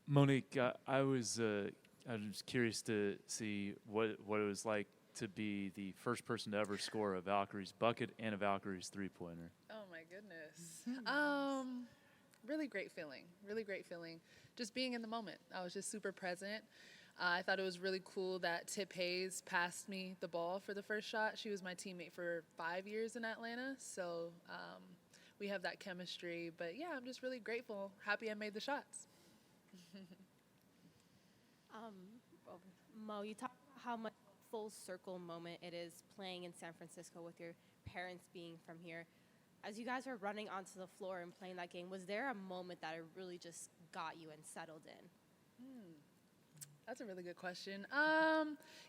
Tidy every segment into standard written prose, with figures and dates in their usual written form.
Monique, I was curious to see what it was like to be the first person to ever score a Valkyries bucket and a Valkyries three-pointer. Oh my goodness. Really great feeling. Really great feeling. Just being in the moment. I was just super present. I thought it was really cool that Tip Hayes passed me the ball for the first shot. She was my teammate for 5 years in Atlanta, so we have that chemistry. But yeah, I'm just really grateful. Happy I made the shots. Well, Mo, you talked about how much full circle moment it is playing in San Francisco with your parents being from here. As you guys are running onto the floor and playing that game, was there a moment that it really just got you and settled in? That's a really good question.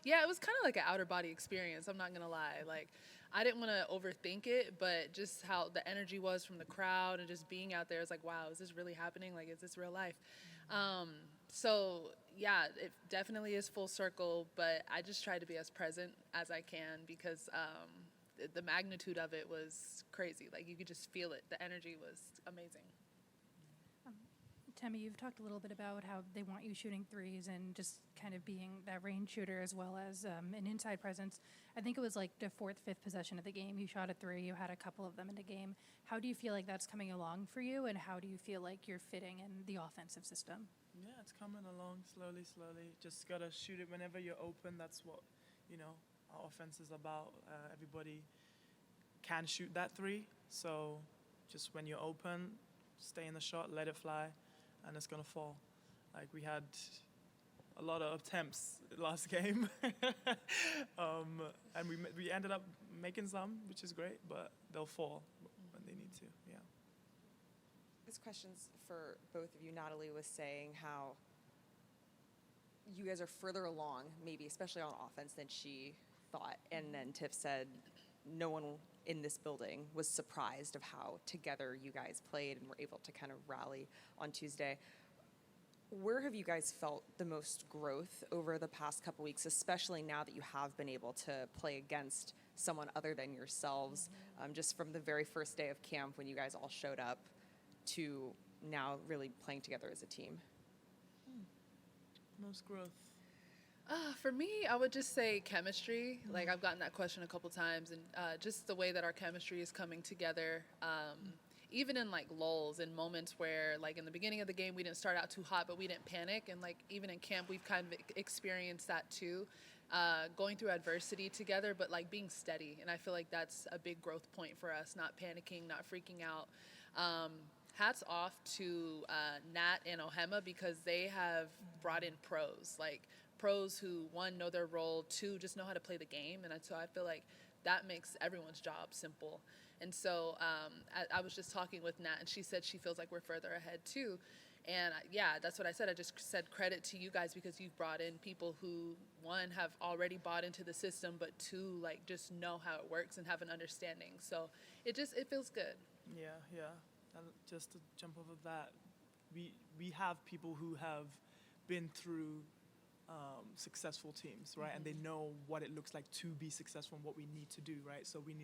Yeah, it was kind of like an outer body experience. I'm not gonna lie. Like, I didn't want to overthink it, but just how the energy was from the crowd and just being out there, it's like, wow, is this really happening? Like, is this real life? So yeah, it definitely is full circle. But I just try to be as present as I can because the magnitude of it was crazy. Like, you could just feel it. The energy was amazing. Temi, you've talked a little bit about how they want you shooting threes and just kind of being that range shooter as well as an inside presence. I think it was like the fourth, fifth possession of the game. You shot a three. You had a couple of them in the game. How do you feel like that's coming along for you, and how do you feel like you're fitting in the offensive system? Yeah, it's coming along slowly, slowly. Just gotta shoot it whenever you're open. That's what, our offense is about. Everybody can shoot that three. So just when you're open, stay in the shot, let it fly, and it's gonna fall. Like, we had a lot of attempts last game, and we ended up making some, which is great. But they'll fall when they need to. Yeah. This question's for both of you. Natalie was saying how you guys are further along, maybe especially on offense, than she thought. And then Tiff said no one in this building was surprised of how together you guys played and were able to kind of rally on Tuesday. Where have you guys felt the most growth over the past couple weeks, especially now that you have been able to play against someone other than yourselves, just from the very first day of camp when you guys all showed up to now really playing together as a team? Most growth. For me, I would just say chemistry. Like, I've gotten that question a couple times, and just the way that our chemistry is coming together. Even in like lulls and moments where, like, in the beginning of the game we didn't start out too hot, but we didn't panic, and like even in camp we've kind of experienced that too, going through adversity together, but like being steady. And I feel like that's a big growth point for us, not panicking, not freaking out. Hats off to Nat and Ohema, because they have brought in pros, like pros who, one, know their role, two, just know how to play the game. And so I feel like that makes everyone's job simple. And so I was just talking with Nat, and she said she feels like we're further ahead too. And yeah, that's what I said. I just said credit to you guys, because you've brought in people who, one, have already bought into the system, but two, like, just know how it works and have an understanding. So it feels good. Yeah. And just to jump over that, we have people who have been through successful teams, right? And they know what it looks like to be successful and what we need to do, right? So we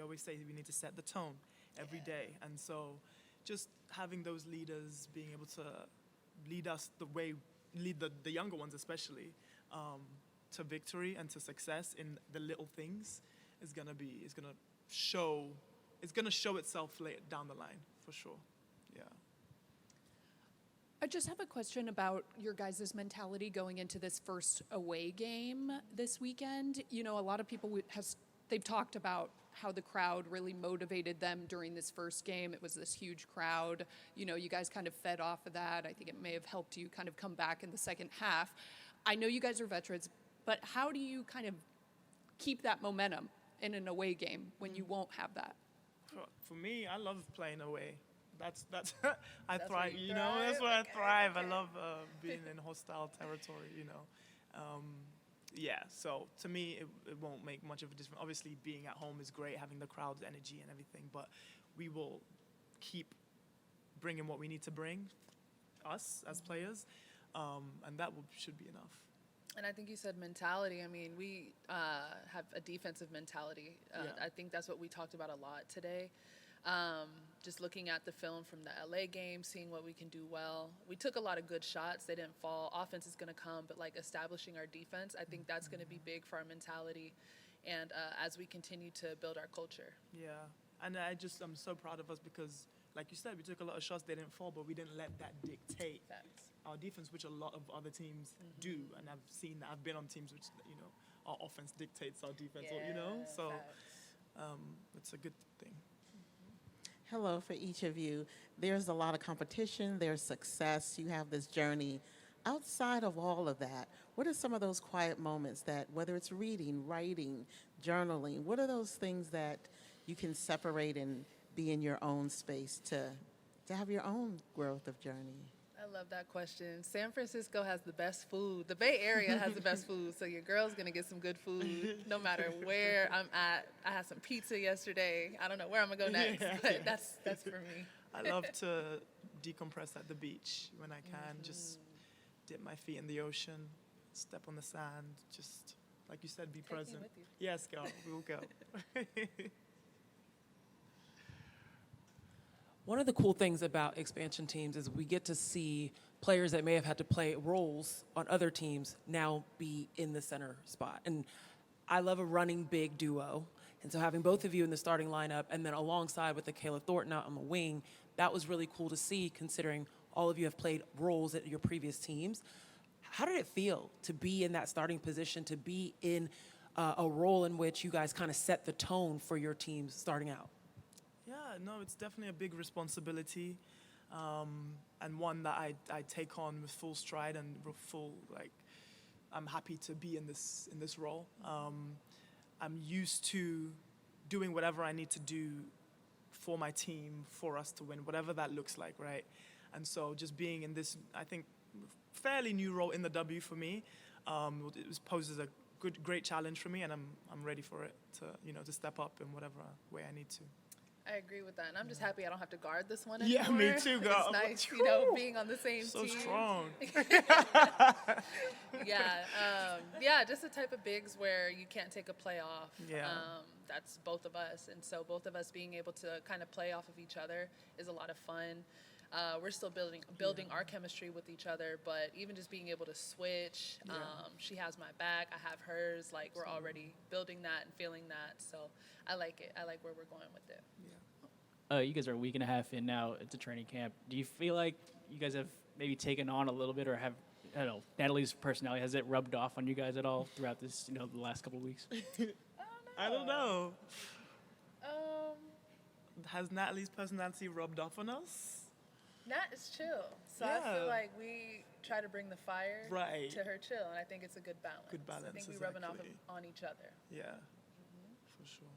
always say we need to set the tone every day. And so just having those leaders being able to lead us lead the younger ones especially, to victory and to success in the little things is gonna show itself later down the line, for sure. Yeah. I just have a question about your guys' mentality going into this first away game this weekend. You know, a lot of people they've talked about how the crowd really motivated them during this first game. It was this huge crowd. You know, you guys kind of fed off of that. I think it may have helped you kind of come back in the second half. I know you guys are veterans, but how do you kind of keep that momentum in an away game when you won't have that? For me, I love playing away. That's I That's thrive. where you That's thrive? where I Okay, thrive. I okay. love being in hostile territory. Yeah. So to me, it won't make much of a difference. Obviously, being at home is great, having the crowd's energy and everything. But we will keep bringing what we need to bring, us as players, and that should be enough. And I think you said mentality. I mean, we have a defensive mentality. Yeah. I think that's what we talked about a lot today. Just looking at the film from the LA game, seeing what we can do well. We took a lot of good shots. They didn't fall. Offense is going to come, but like establishing our defense, I think that's going to be big for our mentality and as we continue to build our culture. Yeah, and I'm so proud of us because, like you said, we took a lot of shots, they didn't fall, but we didn't let that dictate Facts. our defense, which a lot of other teams do. And I've seen that. I've been on teams which, our offense dictates our defense, so Facts. it's a good thing. Hello for each of you. There's a lot of competition, there's success, you have this journey. Outside of all of that, what are some of those quiet moments that, whether it's reading, writing, journaling, what are those things that you can separate and be in your own space to have your own growth of journey? I love that question. San Francisco has the best food. The Bay Area has the best food, so your girl's gonna get some good food no matter where I'm at. I had some pizza yesterday. I don't know where I'm gonna go next, but that's for me. I love to decompress at the beach when I can, just dip my feet in the ocean, step on the sand, just, like you said, be Take me present. with you. Yes, girl, we'll go. One of the cool things about expansion teams is we get to see players that may have had to play roles on other teams now be in the center spot. And I love a running big duo. And so having both of you in the starting lineup and then alongside with the Kayla Thornton out on the wing, that was really cool to see considering all of you have played roles at your previous teams. How did it feel to be in that starting position, to be in a role in which you guys kind of set the tone for your teams starting out? Yeah, no, it's definitely a big responsibility, and one that I take on with full stride and I'm happy to be in this role. I'm used to doing whatever I need to do for my team, for us to win, whatever that looks like, right? And so just being in this, I think, fairly new role in the W for me, poses a great challenge for me, and I'm ready for it to step up in whatever way I need to. I agree with that, and I'm just happy I don't have to guard this one Yeah, anymore. me too, girl. It's nice, being on the same So team. strong. Yeah, just the type of bigs where you can't take a play off. Yeah. That's both of us, and so both of us being able to kind of play off of each other is a lot of fun. We're still building our chemistry with each other, but even just being able to switch, she has my back, I have hers, like we're already building that and feeling that, so I like it. I like where we're going with it. You guys are a week and a half in now into training camp. Do you feel like you guys have maybe taken on a little bit, or have, I don't know, Natalie's personality, has it rubbed off on you guys at all throughout this, the last couple of weeks? I don't know. Has Natalie's personality rubbed off on us? Nat is chill, so I Yeah. feel like we try to bring the fire Right. to her chill, and I think it's a good balance. Good balance, I think we're rubbing off exactly. on each other. Yeah, for sure.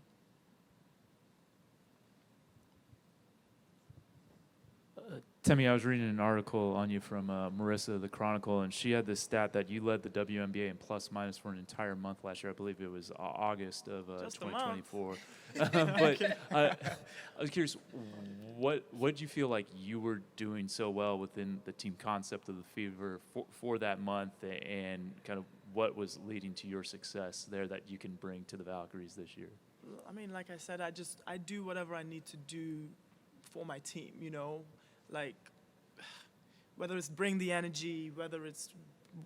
Temi, I was reading an article on you from Marissa, the Chronicle, and she had this stat that you led the WNBA in plus minus for an entire month last year. I believe it was August of Just a month. 2024. But I was curious, what did you feel like you were doing so well within the team concept of the Fever for that month, and kind of what was leading to your success there that you can bring to the Valkyries this year? I mean, like I said, I do whatever I need to do for my team, like whether it's bring the energy, whether it's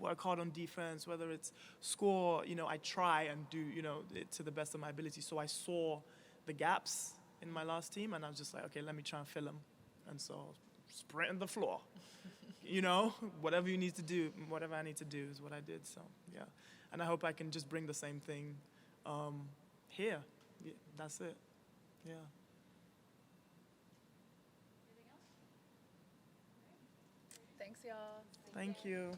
work hard on defense, whether it's score, I try and do, it to the best of my ability. So I saw the gaps in my last team, and I was just like, okay, let me try and fill them. And so sprinting the floor, whatever you need to do, whatever I need to do is what I did. So, yeah. And I hope I can just bring the same thing here. Yeah, that's it. Yeah. Thanks, y'all. Thank you.